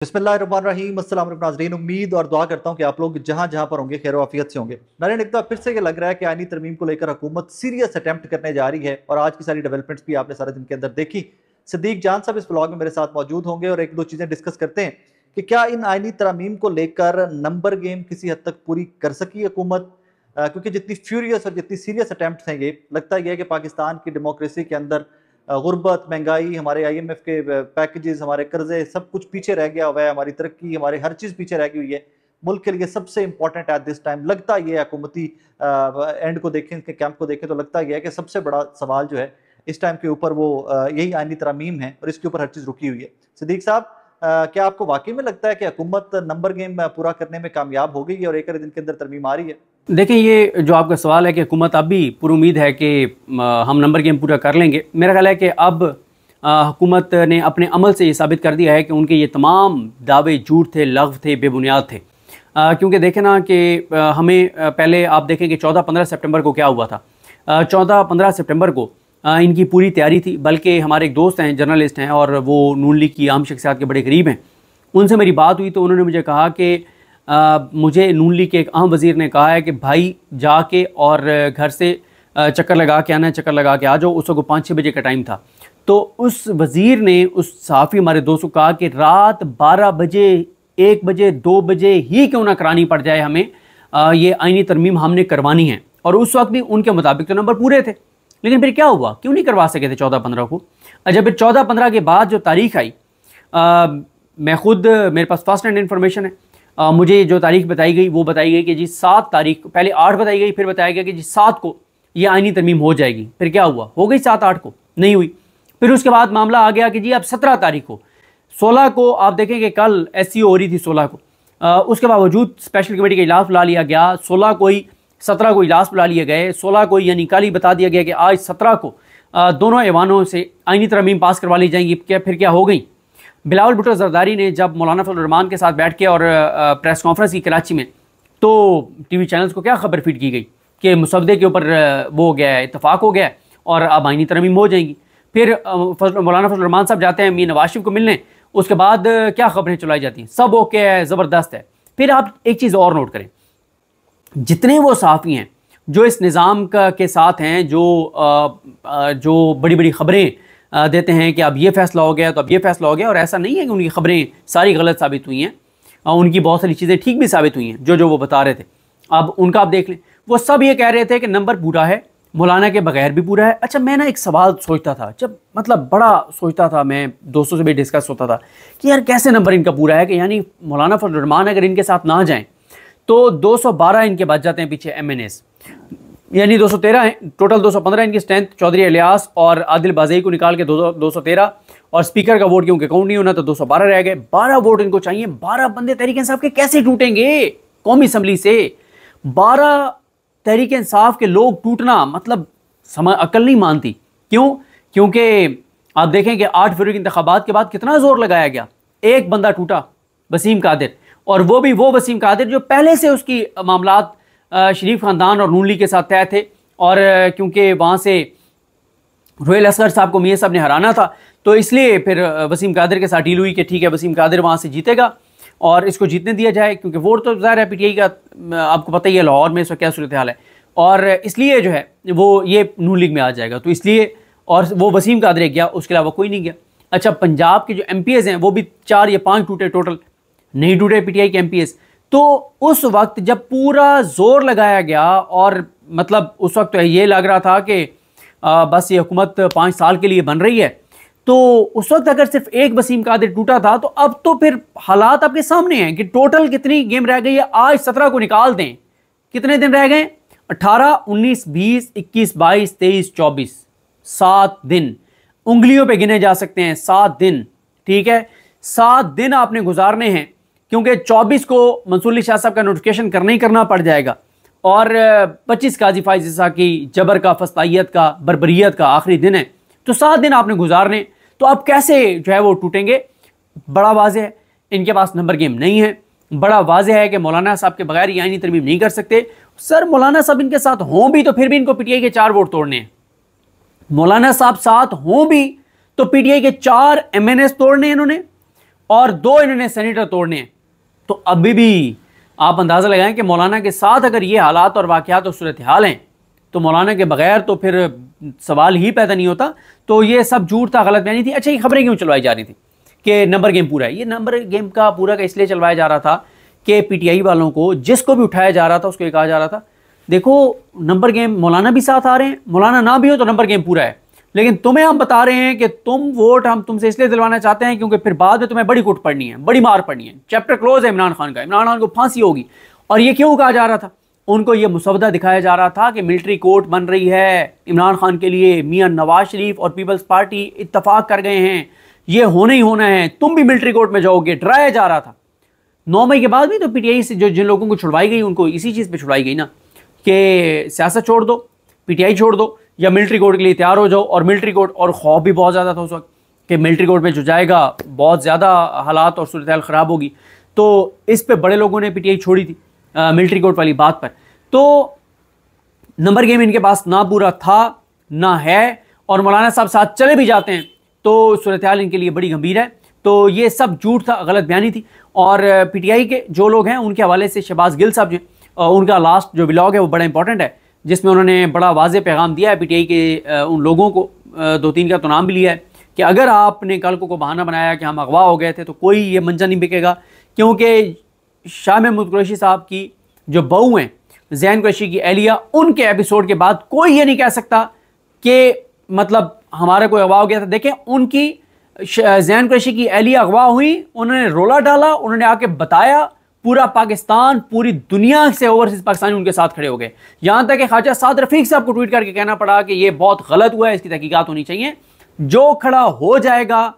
बिस्मिल्लाहिर्रहमानिर्रहीम। अस्सलाम वालेकुम नाज़रीन, उम्मीद और दुआ करता हूँ कि आप लोग जहाँ जहाँ पर होंगे खैर आफियत से होंगे। नाज़रीन, एक बार फिर से ये लग रहा है कि आईनी तरमीम को लेकर हुकूमत सीरियस अटेम्प्ट करने जा रही है और आज की सारी डेवलपमेंट्स भी आपने सारे दिन के अंदर देखी। सिद्दीक जान साहब इस ब्लॉग में मेरे साथ मौजूद होंगे और एक दो चीज़ें डिस्कस करते हैं कि क्या इन आईनी तरमीम को लेकर नंबर गेम किसी हद तक पूरी कर सकी हुकूमत, क्योंकि जितनी फ्यूरियस और जितनी सीरियस अटैम्प्ट हैं, ये लगता ही है कि पाकिस्तान की डेमोक्रेसी के अंदर गुर्बत, महंगाई, हमारे IMF के पैकेजेस, हमारे कर्जे, सब कुछ पीछे रह गया हुआ है। हमारी तरक्की, हमारे हर चीज़ पीछे रह गई हुई है। मुल्क के लिए सबसे इंपॉर्टेंट एट दिस टाइम लगता ये है, हुकूमती एंड को देखें, इनके कैंप को देखें तो लगता यह है कि सबसे बड़ा सवाल जो है इस टाइम के ऊपर वो यही आईनी तरमीम है और इसके ऊपर हर चीज़ रुकी हुई है। सिद्दीक साहब, क्या आपको वाकई में लगता है कि हुकूमत नंबर गेम पूरा करने में कामयाब हो गई है और एक दिन के अंदर तरमीम आ रही है? देखिए, ये जो आपका सवाल है कि हुकूमत अब भी पूरी उम्मीद है कि हम नंबर गेम पूरा कर लेंगे। मेरा ख्याल है कि अब हुकूमत ने अपने अमल से ये साबित कर दिया है कि उनके ये तमाम दावे झूठ थे, लग़्व थे, बेबुनियाद थे। क्योंकि देखें ना कि हमें पहले आप देखें कि 14-15 सितंबर को क्या हुआ था। 14-15 सितंबर को इनकी पूरी तैयारी थी, बल्कि हमारे एक दोस्त हैं, जर्नलिस्ट हैं और वो नून लीग की आम शख्सियात के बड़े करीब हैं। उनसे मेरी बात हुई तो उन्होंने मुझे कहा कि मुझे नून लीग के एक अहम वज़ीर ने कहा है कि भाई जाके और घर से चक्कर लगा के आना है, चक्कर लगा के आ जाओ। उस वक्त 5-6 बजे का टाइम था। तो उस वज़ीर ने उस सहाफ़ी हमारे दोस्त को कहा कि रात 12 बजे, 1 बजे, 2 बजे ही क्यों ना करानी पड़ जाए हमें, ये आईनी तरमीम हमने करवानी है। और उस वक्त भी उनके मुताबिक तो नंबर पूरे थे, लेकिन फिर क्या हुआ, क्यों नहीं करवा सके थे 14-15 को। जब फिर 14-15 के बाद जो तारीख आई, मैं खुद, मेरे पास फर्स्ट हैंड इन्फॉर्मेशन है, मुझे जो तारीख बताई गई वो बताई गई कि जी 7 तारीख, पहले 8 बताई गई, फिर बताया गया कि जी 7 को ये आईनी तरमीम हो जाएगी। फिर क्या हुआ, हो गई 7-8 को, नहीं हुई। फिर उसके बाद मामला आ गया कि जी अब 17 तारीख को, 16 को आप देखें कि कल SCO हो रही थी 16 को। उसके बावजूद स्पेशल कमेटी का इजलास बुला लिया गया। 16 को ही, 17 को इजलास बुला लिए गए, 16 को यानी कल ही बता दिया गया कि आज 17 को दोनों ऐवानों से आईनी तरमीम पास करवा ली जाएंगी। क्या फिर क्या हो गई। बिलावल भुट्टो जरदारी ने जब मौलाना फजल रहमान के साथ बैठ के और प्रेस कॉन्फ्रेंस की कराची में, तो TV चैनल्स को क्या खबर फीड की गई कि मुसवदे के ऊपर वो हो गया है, इतफाक़ हो गया है और अब आईनी तरमीम हो जाएंगी। फिर मौलाना फजल रहमान साहब जाते हैं मियां नवाज शरीफ को मिलने, उसके बाद क्या खबरें चलाई जाती हैं, सब ओके है, ज़बरदस्त है। फिर आप एक चीज़ और नोट करें, जितने वो सहाफ़ी हैं जो इस निज़ाम के साथ हैं, जो बड़ी बड़ी खबरें देते हैं कि अब ये फ़ैसला हो गया तो अब ये फ़ैसला हो गया, और ऐसा नहीं है कि उनकी खबरें सारी गलत साबित हुई हैं, उनकी बहुत सारी चीज़ें ठीक भी साबित हुई हैं जो वो बता रहे थे। अब उनका आप देख लें, वो सब ये कह रहे थे कि नंबर पूरा है, मौलाना के बगैर भी पूरा है। अच्छा, मैं ना एक सवाल सोचता था, जब मतलब बड़ा सोचता था, मैं दोस्तों से भी डिस्कस होता था कि यार कैसे नंबर इनका पूरा है, कि यानी मौलाना फजल रहमान अगर इनके साथ ना जाएँ तो 212 इनके बच जाते हैं पीछे MNAs, यानी 213 हैं टोटल। 215 इनकी स्ट्रेंथ, चौधरी इलियास और आदिल बाज़ई को निकाल के 213, और स्पीकर का वोट क्योंकि काउंट नहीं होना तो 212 रह गए। 12 वोट इनको चाहिए। 12 बंदे तहरीक इंसाफ के कैसे टूटेंगे कौमी असम्बली से? 12 तहरीक इंसाफ के लोग टूटना मतलब अकल नहीं मानती। क्यों? क्योंकि आप देखें कि 8 फरवरी के इंतखाबात के बाद कितना जोर लगाया गया, एक बंदा टूटा, वसीम कादिर, और वो भी वो वसीम कादिर जो पहले से उसकी मामलात शरीफ ख़ानदान और नून लीग के साथ तय थे, और क्योंकि वहाँ से रोयल असगर साहब को मियां साहब ने हराना था, तो इसलिए फिर वसीम कादिर के साथ डील हुई कि ठीक है वसीम कादिर वहाँ से जीतेगा और इसको जीतने दिया जाए, क्योंकि वोट तो ज़ाहिर है PTI का, आपको पता ही है लाहौर में इस वक्त क्या सूरत हाल है, और इसलिए जो है वो ये नून लीग में आ जाएगा, तो इसलिए, और वो वसीम कादिर गया, उसके अलावा कोई नहीं गया। अच्छा, पंजाब के जो MPs हैं वो भी 4 या 5 टूटे, टोटल नहीं टूटे PTI के MPs। तो उस वक्त जब पूरा जोर लगाया गया, और मतलब उस वक्त तो ये लग रहा था कि बस ये हुकूमत 5 साल के लिए बन रही है, तो उस वक्त अगर सिर्फ एक वसीम कादिर टूटा था, तो अब तो फिर हालात आपके सामने हैं कि टोटल कितनी गेम रह गई है। आज 17 को निकाल दें, कितने दिन रह गए? 18, 19, 20, 21, 22, 23, 24, 7 दिन उंगलियों पे गिने जा सकते हैं। 7 दिन, ठीक है, 7 दिन आपने गुजारने हैं, क्योंकि 24 को मंसूर अली शाह साहब का नोटिफिकेशन करना ही करना पड़ जाएगा, और 25 काजी फाइज ईसा की जबर का, फस्तायत का, बर्बरियत का आखिरी दिन है। तो 7 दिन आपने गुजारने, तो अब कैसे जो है वो टूटेंगे? बड़ा वाज़ेह है इनके पास नंबर गेम नहीं है। बड़ा वाज़ेह है कि मौलाना साहब के बगैर ये आईनी तरमीम नहीं कर सकते। सर, मौलाना साहब इनके साथ हों भी तो फिर भी इनको PTI के 4 वोट तोड़ने हैं। मौलाना साहब साथ हों भी तो PTI के 4 MNAs तोड़ने हैं इन्होंने, और 2 इन्होंने सेनेटर तोड़ने हैं। तो अभी भी आप अंदाज़ा लगाएं कि मौलाना के साथ अगर ये हालात और वाक़यात और सूरत हाल हैं तो मौलाना के बगैर तो फिर सवाल ही पैदा नहीं होता। तो ये सब झूठ था, गलत बयानी थी। अच्छा, ये खबरें क्यों चलवाई जा रही थी कि नंबर गेम पूरा है? ये नंबर गेम का पूरा का इसलिए चलवाया जा रहा था कि पीटीआई वालों को, जिसको भी उठाया जा रहा था उसको ये कहा जा रहा था देखो नंबर गेम, मौलाना भी साथ आ रहे हैं, मौलाना ना भी हो तो नंबर गेम पूरा है, लेकिन तुम्हें हम बता रहे हैं कि तुम वोट हम तुमसे इसलिए दिलवाना चाहते हैं क्योंकि फिर बाद में तुम्हें बड़ी कुट पड़नी है, बड़ी मार पड़नी है। चैप्टर क्लोज है इमरान खान का, इमरान खान को फांसी होगी। और ये क्यों कहा जा रहा था? उनको ये मुसवदा दिखाया जा रहा था कि मिलिट्री कोर्ट बन रही है इमरान खान के लिए, मियां नवाज शरीफ और पीपल्स पार्टी इत्तफाक कर गए हैं, ये होना ही होना है, तुम भी मिलिट्री कोर्ट में जाओगे, डराया जा रहा था। 9 मई के बाद भी तो पीटीआई से जो जिन लोगों को छुड़वाई गई उनको इसी चीज़ पे छुड़वाई गई ना कि सियासत छोड़ दो, पीटीआई छोड़ दो या मिलिट्री कोर्ट के लिए तैयार हो जाओ। और मिलिट्री कोर्ट, और खौफ भी बहुत ज़्यादा था उस वक्त कि मिलिट्री कोर्ट में जो जाएगा बहुत ज़्यादा हालात और सूरत हाल ख़राब होगी। तो इस पे बड़े लोगों ने पीटीआई छोड़ी थी मिलिट्री कोर्ट वाली बात पर। तो नंबर गेम इनके पास ना पूरा था ना है, और मौलाना साहब साथ चले भी जाते हैं तो सूरत हाल इनके लिए बड़ी गंभीर है। तो ये सब झूठ था, गलत बयानी थी। और पीटीआई के जो लोग हैं उनके हवाले से शहबाज गिल साहब जो उनका लास्ट जो व्लॉग है वो बड़ा इंपॉर्टेंट है, जिसमें उन्होंने बड़ा वाज़ेह पैगाम दिया है पीटीआई के उन लोगों को, 2-3 का तो नाम भी लिया है कि अगर आपने कल को बहाना बनाया कि हम अगवा हो गए थे तो कोई ये मंजा नहीं बिकेगा, क्योंकि शाह महमूद कुरैशी साहब की जो बहू हैं ज़ैन कुरैशी की एहलिया, उनके एपिसोड के बाद कोई ये नहीं कह सकता कि मतलब हमारा कोई अगवा हो गया था। देखें, उनकी ज़ैन कुरैशी की एहलिया अगवा हुई, उन्होंने रोला डाला, उन्होंने आके बताया, पूरा पाकिस्तान, पूरी दुनिया से ओवरसीज पाकिस्तानी उनके साथ खड़े हो गए। यहाँ तक कि ख्वाजा साद रफीक साहब को ट्वीट करके कहना पड़ा कि ये बहुत गलत हुआ है, इसकी तहकीकात होनी चाहिए। जो खड़ा हो जाएगा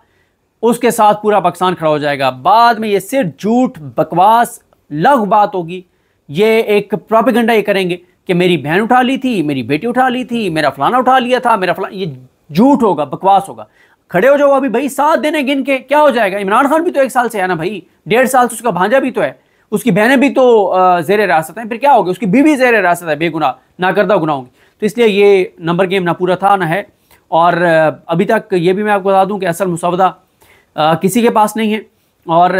उसके साथ पूरा पाकिस्तान खड़ा हो जाएगा। बाद में ये सिर्फ झूठ, बकवास, लग बात होगी। ये एक प्रोपेगेंडा ये करेंगे कि मेरी बहन उठा ली थी, मेरी बेटी उठा ली थी, मेरा फलाना उठा लिया था, मेरा फलाना। ये झूठ होगा, बकवास होगा। खड़े हो जाओ अभी भाई, 7 दिन गिन के क्या हो जाएगा? इमरान खान भी तो 1 साल से है ना भाई, 1.5 साल से उसका भांजा भी तो है, उसकी बहनें भी तो ज़ेर हिरासत हैं, फिर क्या होगा? उसकी बीवी ज़ेर हिरासत है बेगुनाह, ना करदा गुनाहों की। तो इसलिए ये नंबर गेम ना पूरा था ना है। और अभी तक ये भी मैं आपको बता दूं कि असल मुसवदा किसी के पास नहीं है, और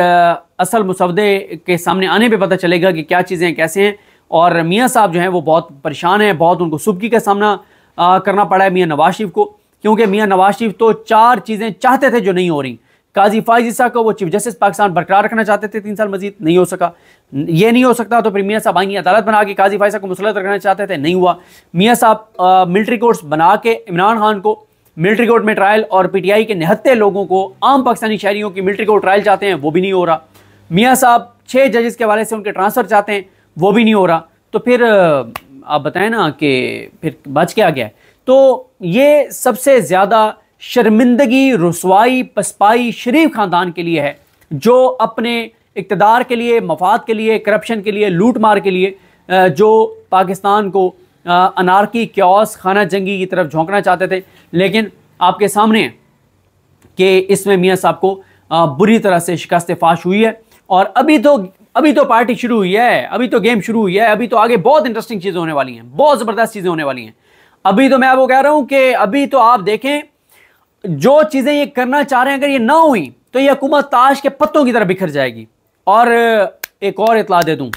असल मुसवदे के सामने आने पे पता चलेगा कि क्या चीज़ें कैसे हैं। और मियाँ साहब जो हैं वो बहुत परेशान हैं, बहुत उनको सुबकी का सामना करना पड़ा है मियाँ नवाज शरीफ को, क्योंकि मियाँ नवाज शरीफ तो 4 चीज़ें चाहते थे जो नहीं हो रही। काजी फाइज ईसा को वो चीफ जस्टिस पाकिस्तान बरकरार रखना चाहते थे 3 साल मजीद, नहीं हो सका। ये नहीं हो सकता तो फिर मियाँ साहब आईनी अदालत बना के काजी फाइज को मुसल्लत रखना चाहते थे, नहीं हुआ। मियाँ साहब मिलिट्री कोर्ट्स बना के इमरान खान को मिलिट्री कोर्ट में ट्रायल, और पीटीआई के 79 लोगों को, आम पाकिस्तानी शहरियों की मिलिट्री कोर्ट ट्रायल चाहते हैं, वो भी नहीं हो रहा। मियाँ साहब 6 जजेस के हवाले से उनके ट्रांसफ़र चाहते हैं, वो भी नहीं हो रहा। तो फिर आप बताएं ना कि फिर बच क्या गया है? तो ये सबसे ज़्यादा शर्मिंदगी, रुसवाई, पसपाई शरीफ ख़ानदान के लिए है, जो अपने इक़्तिदार के लिए, मफाद के लिए, करप्शन के लिए, लूट मार के लिए जो पाकिस्तान को अनारकी, क्यास, खाना जंगी की तरफ झोंकना चाहते थे। लेकिन आपके सामने है कि इसमें मियाँ साहब को बुरी तरह से शिकस्त फाश हुई है। और अभी तो पार्टी शुरू हुई है, अभी तो गेम शुरू हुई है, अभी तो आगे बहुत इंटरेस्टिंग चीज़ें होने वाली हैं, बहुत ज़बरदस्त चीज़ें होने वाली हैं। अभी तो मैं आपको कह रहा हूँ कि अभी तो आप देखें, जो चीज़ें ये करना चाह रहे हैं अगर ये ना हुई तो ये हुकूमत ताश के पत्तों की तरह बिखर जाएगी। और एक और इतला दे दूँ,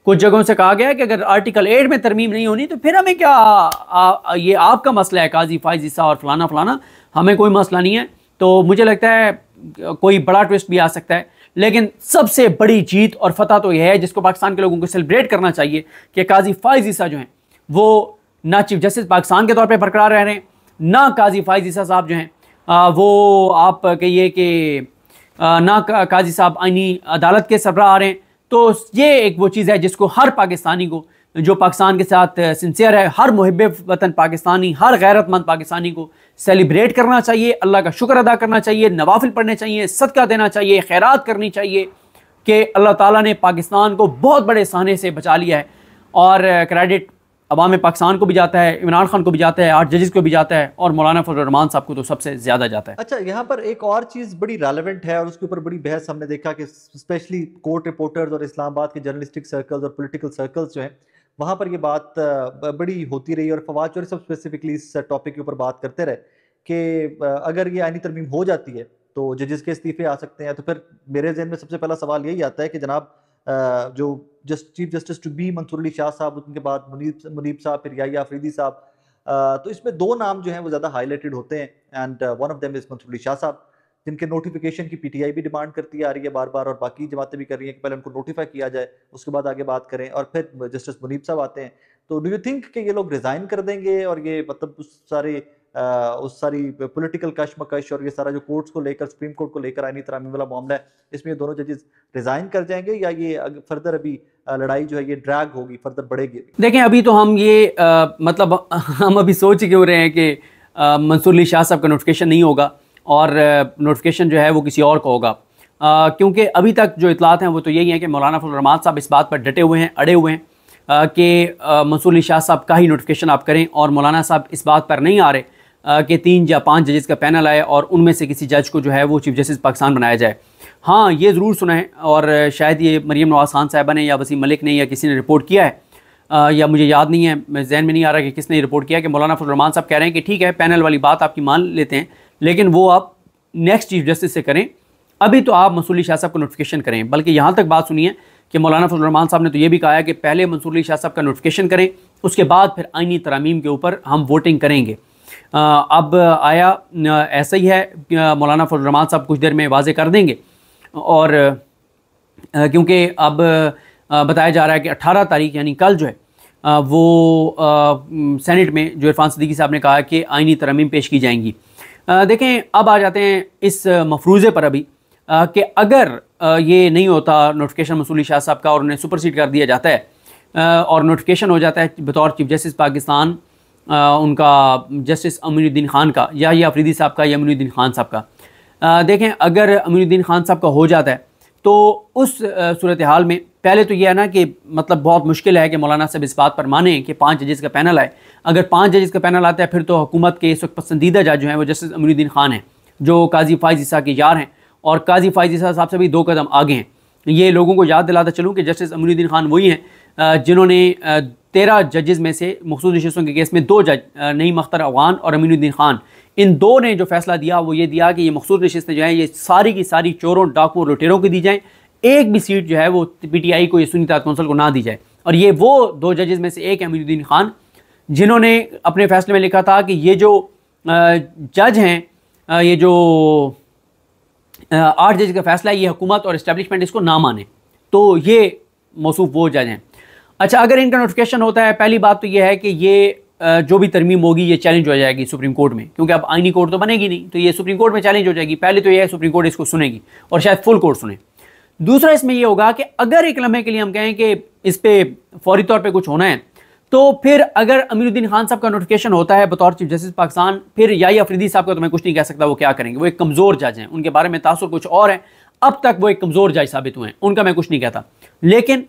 कुछ जगहों से कहा गया है कि अगर आर्टिकल 8 में तरमीम नहीं होनी तो फिर हमें क्या, ये आपका मसला है काजी फाइज ईसा और फलाना फलाना, हमें कोई मसला नहीं है। तो मुझे लगता है कोई बड़ा ट्विस्ट भी आ सकता है। लेकिन सबसे बड़ी जीत और फतह तो यह है जिसको पाकिस्तान के लोगों को सेलिब्रेट करना चाहिए कि काजी फाइज ईसा जो हैं वो ना चीफ जस्टिस पाकिस्तान के तौर पे बरकरार रह रहे हैं, ना काजी फाइज ईसा साहब जो हैं वो आप कहिए कि ना काजी साहब आईनी अदालत के सरबराह आ रहे हैं। तो ये एक वो चीज़ है जिसको हर पाकिस्तानी को, जो पाकिस्तान के साथ सिंसियर है, हर मुहिब वतन पाकिस्तानी, हर गैरतमंद पाकिस्तानी को सेलिब्रेट करना चाहिए, अल्लाह का शुक्र अदा करना चाहिए, नवाफिल पढ़ने चाहिए, सदका देना चाहिए, खैरात करनी चाहिए कि अल्लाह ताला ने पाकिस्तान को बहुत बड़े साने से बचा लिया है। और क्रेडिट अवाम पाकिस्तान को भी जाता है, इमरान खान को भी जाता है, 8 जजेस को भी जाता है, और मौलाना फजल रहमान साहब को तो सबसे ज़्यादा जाता है। अच्छा, यहाँ पर एक और चीज़ बड़ी रेलेवेंट है और उसके ऊपर बड़ी बहस हमने देखा कि स्पेशली कोर्ट रिपोर्टर्स और इस्लामाबाद के जर्नलिस्टिक सर्कल्स और पॉलिटिकल सर्कल्स जो हैं वहाँ पर ये बात बड़ी होती रही, और फवाद चौधरी सब स्पेसिफिकली इस टॉपिक के ऊपर बात करते रहे कि अगर ये आईनी तरमीम हो जाती है तो जजेस के इस्तीफे आ सकते हैं। तो फिर मेरे जहन में सबसे पहला सवाल यही आता है कि जनाब जो chief justice to be Mansoor Ali Shah sahab, उनके बाद मुनीब साहब, फिर याहिया अफरीदी साहब, तो इसमें दो नाम जो हैं वो ज़्यादा हाईलाइटेड होते हैं, and one of them is Mansoor Ali Shah sahab, जिनके नोटिफिकेशन की पीटीआई भी डिमांड करती आ रही है बार बार, और बाकी जमातें भी कर रही हैं कि पहले उनको नोटिफाई किया जाए, उसके बाद आगे बात करें, और फिर जस्टिस मुनीब साहब आते हैं। तो डू यू थिंक कि ये लोग रिजाइन कर देंगे और ये मतलब उस सारी पॉलिटिकल कशमकश और ये सारा जो कोर्ट्स को लेकर, सुप्रीम कोर्ट को लेकर आईनी तरामीम वाला मामला है, इसमें ये दोनों जजेस रिजाइन कर जाएंगे, या ये फर्दर अभी लड़ाई जो है ये ड्रैग होगी, फर्दर बढ़ेगी? देखें, अभी तो हम ये मतलब हम अभी सोच क्यों रहे हैं कि मंसूर अली शाह साहब का नोटिफिकेशन नहीं होगा और नोटिफिकेशन जो है वो किसी और का होगा, क्योंकि अभी तक जो इतलात हैं वो तो यही है कि मौलाना फजल रहमान साहब इस बात पर डटे हुए हैं, अड़े हुए हैं कि मंसूर अली शाह साहब का ही नोटिफिकेशन आप करें, और मौलाना साहब इस बात पर नहीं आ रहे कि 3 या 5 जजेस का पैनल आए और उनमें से किसी जज को जो है वो चीफ जस्टिस पाकिस्तान बनाया जाए। हाँ, ये ज़रूर सुना है, और शायद ये मरीम नवाज़ खान साहिबा ने या वसीम मलिक ने या किसी ने रिपोर्ट किया है, या मुझे याद नहीं है, जहन में नहीं आ रहा कि किसने रिपोर्ट किया कि मौलाना फजल रहमान साहब कह रहे हैं कि ठीक है, पैनल वाली बात आपकी मान लेते हैं, लेकिन वो आप नेक्स्ट चीफ जस्टिस से करें, अभी तो आप मंसूर अली शाह साहब का नोटिफिकेशन करें। बल्कि यहाँ तक बात सुनिए कि मौलाना फजल रहमान साहब ने तो ये भी कहा है कि पहले मंसूर अली शाह साहब का नोटिफिकेशन करें, उसके बाद फिर आईनी तरामीम के ऊपर हम वोटिंग करेंगे। अब आया ऐसा ही है, मौलाना फजल रहमान साहब कुछ देर में वाजे कर देंगे, और क्योंकि अब बताया जा रहा है कि 18 तारीख यानी कल जो है वो सेनेट में जो इरफान सिद्दीकी साहब ने कहा कि आईनी तरमीम पेश की जाएंगी। देखें, अब आ जाते हैं इस मफरूज़े पर अभी कि अगर ये नहीं होता नोटिफिकेशन मंसूर अली शाह साहब का और उन्हें सुपरसीड कर दिया जाता है और नोटिफिकेशन हो जाता है बतौर चीफ जस्टिस पाकिस्तान उनका जस्टिस अमीनुद्दीन खान का, या ये अफरीदी साहब का या अमीनुद्दीन खान साहब का, देखें अगर अमीनुद्दीन खान साहब का हो जाता है तो उस सूरत हाल में पहले तो यह है ना कि मतलब बहुत मुश्किल है कि मौलाना साहब इस बात पर माने कि 5 जजेस का पैनल आए। अगर 5 जजेस का पैनल आता है फिर तो हुकूमत के इस वक्त पसंदीदा जज जो हैं वो जस्टिस अमीनुद्दीन खान हैं, जो काजी फ़ाइज़ ईसा के यार हैं, और काजी फ़ाइज़ ईसा साहब से भी 2 कदम आगे हैं। ये लोगों को याद दिलाता चलूँ कि जस्टिस अमीनुद्दीन खान वही हैं जिन्होंने 13 जजेस में से मखसूस नशिस्तों के केस में 2 जज नईम अख्तर अफ़गान और अमीनुद्दीन खान, इन 2 ने जो फैसला दिया वो ये दिया कि ये मखसूस नशिस्तें जो हैं ये सारी की सारी चोरों, डाकुओं, लुटेरों को दी जाएँ, एक भी सीट जो है वो पीटीआई को या सुन्नी इत्तेहाद कौंसिल को ना दी जाए। और ये वो 2 जजेस में से एक है अमीनुद्दीन खान, जिन्होंने अपने फैसले में लिखा था कि ये जो जज हैं, ये जो 8 जज का फैसला है, ये हुकूमत और इस्टेब्लिशमेंट इसको ना माने, तो ये मौसूफ वो जज हैं। अच्छा, अगर इनका नोटिफिकेशन होता है, पहली बात तो ये है कि ये जो भी तरमीम होगी ये चैलेंज हो जाएगी सुप्रीम कोर्ट में, क्योंकि अब आईनी कोर्ट तो बनेगी नहीं, तो ये सुप्रीम कोर्ट में चैलेंज हो जाएगी। पहले तो ये है सुप्रीम कोर्ट इसको सुनेगी और शायद फुल कोर्ट सुने। दूसरा इसमें यह होगा कि अगर एक लम्हे के लिए हम कहें कि इस पे फौरी तौर पे कुछ होना है, तो फिर अगर अमीनुद्दीन खान साहब का नोटिफिकेशन होता है बतौर चीफ जस्टिस पाकिस्तान, फिर याहिया अफरीदी साहब का तो मैं कुछ नहीं कह सकता वो क्या करेंगे, वो एक कमज़ोर जज हैं, उनके बारे में तासुर कुछ और है, अब तक वो एक कमज़ोर जज साबित हुए हैं, उनका मैं कुछ नहीं कहता। लेकिन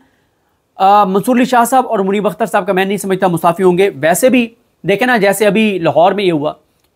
मंसूर अली शाह साहब और मुनीब अख्तर साहब का मैं नहीं समझता मुस्ताफ़ी होंगे। वैसे भी देखें ना, जैसे अभी लाहौर में ये हुआ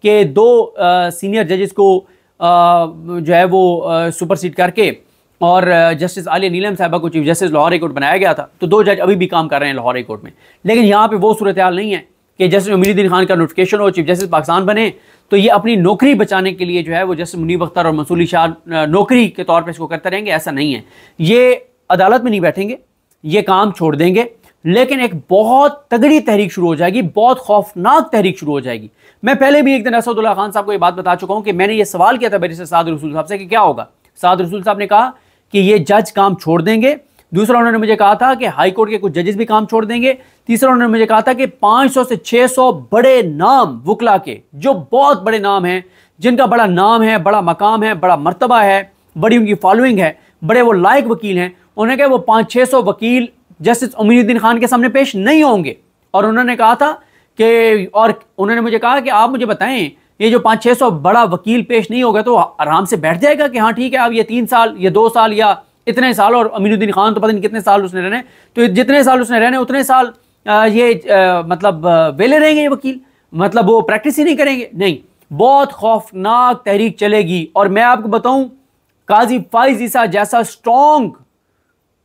कि 2 सीनियर जजेस को जो है वो सुपरसीड करके और जस्टिस आलिया नीलम साहिबा को chief justice Lahore high court बनाया गया था, तो 2 जज अभी भी काम कर रहे हैं लाहौर हाई कोर्ट में। लेकिन यहाँ पे वो सूरत हाल नहीं है कि जस्टिस अमीनुद्दीन खान का नोटिफिकेशन हो, चीफ जस्टिस पाकिस्तान बने, तो ये अपनी नौकरी बचाने के लिए जो है वो जस्टिस मुनीब अख्तर और मंसूर अली शाह नौकरी के तौर पर इसको करते रहेंगे, ऐसा नहीं है। ये अदालत में नहीं बैठेंगे, ये काम छोड़ देंगे, लेकिन एक बहुत तगड़ी तहरीक शुरू हो जाएगी, बहुत खौफनाक तहरीक शुरू हो जाएगी। मैं पहले भी एक दिन असदुल्ला खान साहब को ये बात बता चुका हूँ कि मैंने ये सवाल किया था बैरिस्टर साद रसूल साहब से कि क्या होगा। साद रसूल साहब ने कहा कि ये जज काम छोड़ देंगे। दूसरा उन्होंने मुझे कहा था कि हाई कोर्ट के कुछ जजेस भी काम छोड़ देंगे। तीसरा उन्होंने मुझे कहा था कि 500 से 600 बड़े नाम वकला के, जो बहुत बड़े नाम हैं, जिनका बड़ा नाम है, बड़ा मकाम है, बड़ा मर्तबा है, बड़ी उनकी फॉलोइंग है, बड़े वो लायक वकील हैं, उन्होंने कहा वो 500-600 वकील जस्टिस अमीनुद्दीन खान के सामने पेश नहीं होंगे। और उन्होंने कहा था कि, और उन्होंने मुझे कहा कि आप मुझे बताएं, ये जो 500-600 बड़ा वकील पेश नहीं होगा तो आराम से बैठ जाएगा कि हाँ ठीक है, अब ये 3 साल या 2 साल या इतने साल, और अमीनुद्दीन खान तो पता नहीं कितने साल उसने रहने, तो जितने साल उसने रहने उतने साल मतलब वेले रहेंगे ये वकील, मतलब वो प्रैक्टिस ही नहीं करेंगे। नहीं, बहुत खौफनाक तहरीक चलेगी। और मैं आपको बताऊं, काजी फ़ाइज़ ईसा जैसा स्ट्रॉन्ग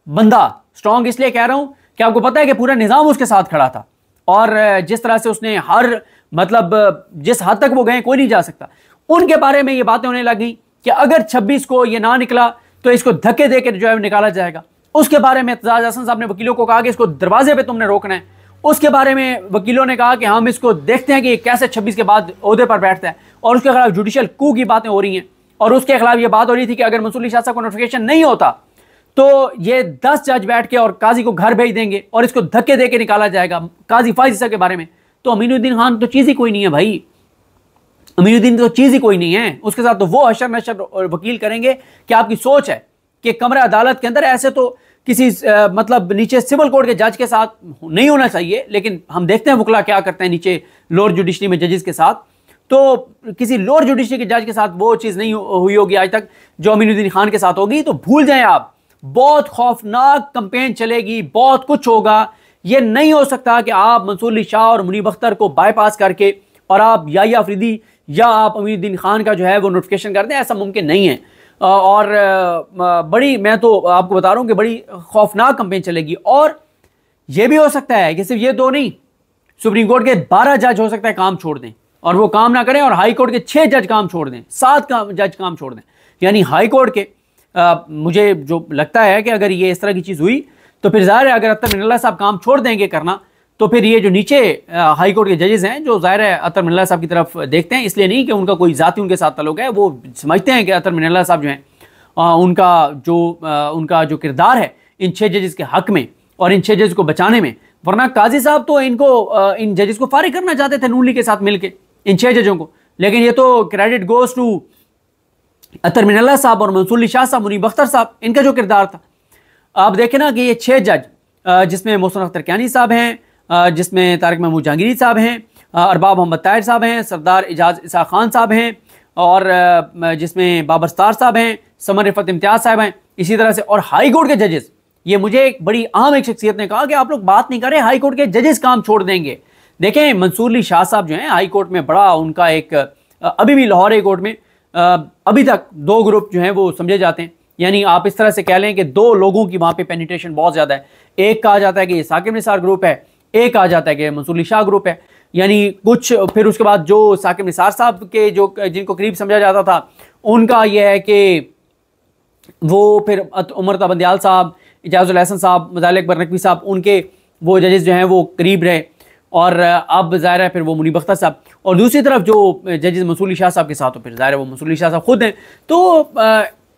बंदा, स्ट्रॉन्ग इसलिए कह रहा हूं कि आपको पता है कि पूरा निज़ाम उसके साथ खड़ा था, और जिस तरह से उसने हर मतलब जिस हद तक वो गए कोई नहीं जा सकता, उनके बारे में ये बातें होने लग गई कि अगर 26 को ये ना निकला तो इसको धक्के दे के जो है निकाला जाएगा। उसके बारे में एतजाज हसन साहब ने वकीलों को कहा कि इसको दरवाजे पे तुमने रोकना है। उसके बारे में वकीलों ने कहा कि हम इसको देखते हैं कि कैसे 26 के बाद ओहदे पर बैठता है, और उसके खिलाफ जुडिशियल कू की बातें हो रही हैं। और उसके खिलाफ ये बात हो रही थी कि अगर मंसूर अली शाह साहब को नोटिफिकेशन नहीं होता तो ये 10 जज बैठ के और काजी को घर भेज देंगे और इसको धक्के दे के निकाला जाएगा काजी फाइज ईसा के बारे में। तो अमीनुद्दीन खान तो चीज़ ही कोई नहीं है भाई, अमीनुद्दीन तो चीज़ ही कोई नहीं है। उसके साथ तो वो हशर नशर और वकील करेंगे कि आपकी सोच है कि कमरे अदालत के अंदर ऐसे तो किसी मतलब नीचे सिविल कोर्ट के जज के साथ नहीं होना चाहिए, लेकिन हम देखते हैं वकला क्या करते हैं नीचे लोअर जुडिशरी में जजेस के साथ। तो किसी लोअर जुडिशरी के जज के साथ वो चीज़ नहीं हुई होगी आज तक जो अमीनुद्दीन खान के साथ होगी। तो भूल जाएं आप, बहुत खौफनाक कैंपेन चलेगी, बहुत कुछ होगा। ये नहीं हो सकता कि आप मंसूर अली शाह और मुनीब अख्तर को बाईपास करके और आप या अफरीदी या आप अमीनुद्दीन खान का जो है वो नोटिफिकेशन कर दें, ऐसा मुमकिन नहीं है। और बड़ी, मैं तो आपको बता रहा हूँ कि बड़ी खौफनाक कैंपेन चलेगी। और ये भी हो सकता है कि सिर्फ ये दो नहीं, सुप्रीम कोर्ट के 12 जज हो सकता है काम छोड़ दें और वो काम ना करें, और हाई कोर्ट के 6 जज काम छोड़ दें, 7 जज काम छोड़ दें। यानी हाई कोर्ट के मुझे जो लगता है कि अगर ये इस तरह की चीज़ हुई तो फिर ज़ाहिर है अगर अतर मिनल्ला साहब काम छोड़ देंगे करना, तो फिर ये जो नीचे हाई कोर्ट के जजेस हैं जो ज़ाहिर है अतर मिनल्ला साहब की तरफ देखते हैं, इसलिए नहीं कि उनका कोई ज़ाती उनके साथ ताल्लुक है, वो समझते हैं कि अतर मिनल्ला साहब जो हैं उनका जो किरदार है इन 6 जजेस के हक़ में और इन 6 जजेस को बचाने में, वरना काजी साहब तो इन जजेस को फारिग करना चाहते थे नून लीग के साथ मिलकर, इन 6 जजों को। लेकिन ये तो क्रेडिट गोज़ टू अतर मिनल्ला साहब और मंसूर अली शाह साहब, मुनीब अख्तर साहब, इनका जो किरदार था। आप देखें ना कि ये 6 जज जिसमें मोहसिन अख्तर कियानी साहब हैं, जिसमें तारिक महमूद जहांगीरी साहब हैं, अरबाब मोहम्मद ताहिर साहब हैं, सरदार एजाज इसा खान साहब हैं, और जिसमें बाबर सत्तार साहब हैं, समर रिफत इम्तियाज साहब हैं, इसी तरह से। और हाई कोर्ट के जजेस, ये मुझे एक बड़ी अहम एक शख्सियत ने कहा कि आप लोग बात नहीं कर रहे, हाई कोर्ट के जजेस काम छोड़ देंगे। देखें मंसूर अली शाह साहब जो हैं हाई कोर्ट में बड़ा उनका एक अभी भी लाहौर हाई कोर्ट में अभी तक 2 ग्रुप जो हैं वो समझे जाते हैं। यानी आप इस तरह से कह लें कि 2 लोगों की वहाँ पे पेनिट्रेशन बहुत ज़्यादा है। एक कहा जाता है कि ये साकिब निसार ग्रुप है, एक कहा जाता है कि मंसूर अली शाह ग्रुप है। यानी कुछ फिर उसके बाद जो साकिब निसार साहब के जो जिनको करीब समझा जाता था उनका यह है कि वो फिर उमर बंदियाल साहब, इजाजुल हसन साहब, मज़ाहिर अकबर नकवी साहब, उनके वो जजेस जो हैं वो करीब रहे, और अब ज़ाहिर है फिर वो मुनीब अख्तर साहब। और दूसरी तरफ जो जजेस मंसूर अली शाह साहब के साथ हो फिर ज़ाहिर है वो मंसूर अली शाह साहब खुद हैं। तो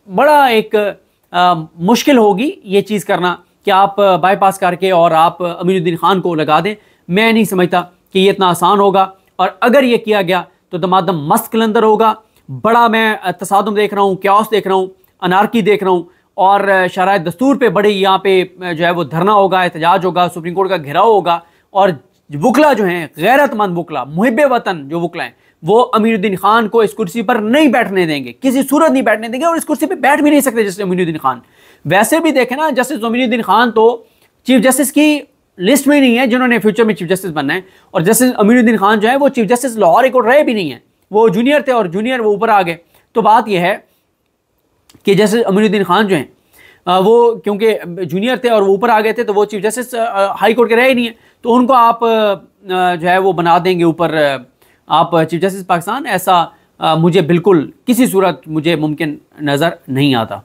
बड़ा एक मुश्किल होगी ये चीज़ करना कि आप बाईपास करके और आप अमीनुद्दीन खान को लगा दें। मैं नहीं समझता कि ये इतना आसान होगा, और अगर ये किया गया तो दमादम मस्त कलंदर होगा। बड़ा मैं तसादुम देख रहा हूँ, क्यास देख रहा हूँ, अनारकी देख रहा हूँ, और शराय दस्तूर पे बड़े यहाँ पे जो है वो धरना होगा, एहतजाज होगा, सुप्रीम कोर्ट का घेराव होगा। और वकला जो हैं गैरतमंद वकला, मुहिब्बे वतन जो वकला हैं, वो अमीनुद्दीन खान को इस कुर्सी पर नहीं बैठने देंगे, किसी सूरत नहीं बैठने देंगे, और इस कुर्सी पे बैठ भी नहीं सकते जस्टिस अमीनुद्दीन खान। वैसे भी देखें ना, जस्टिस अमीनुद्दीन खान तो चीफ जस्टिस की लिस्ट में नहीं है जिन्होंने फ्यूचर में चीफ जस्टिस बनना है, और जस्टिस अमीनुद्दीन खान जो है वो chief justice Lahore high court रहे भी नहीं है, वो जूनियर थे और जूनियर वो ऊपर आ गए। तो बात यह है कि जस्टिस अमीनुद्दीन खान जो हैं वो क्योंकि जूनियर थे और वो ऊपर आ गए थे, तो वो चीफ जस्टिस हाई कोर्ट के रहे ही नहीं है, तो उनको आप जो है वो बना देंगे ऊपर आप चीफ जस्टिस पाकिस्तान। ऐसा मुझे बिल्कुल किसी सूरत मुझे मुमकिन नज़र नहीं आता।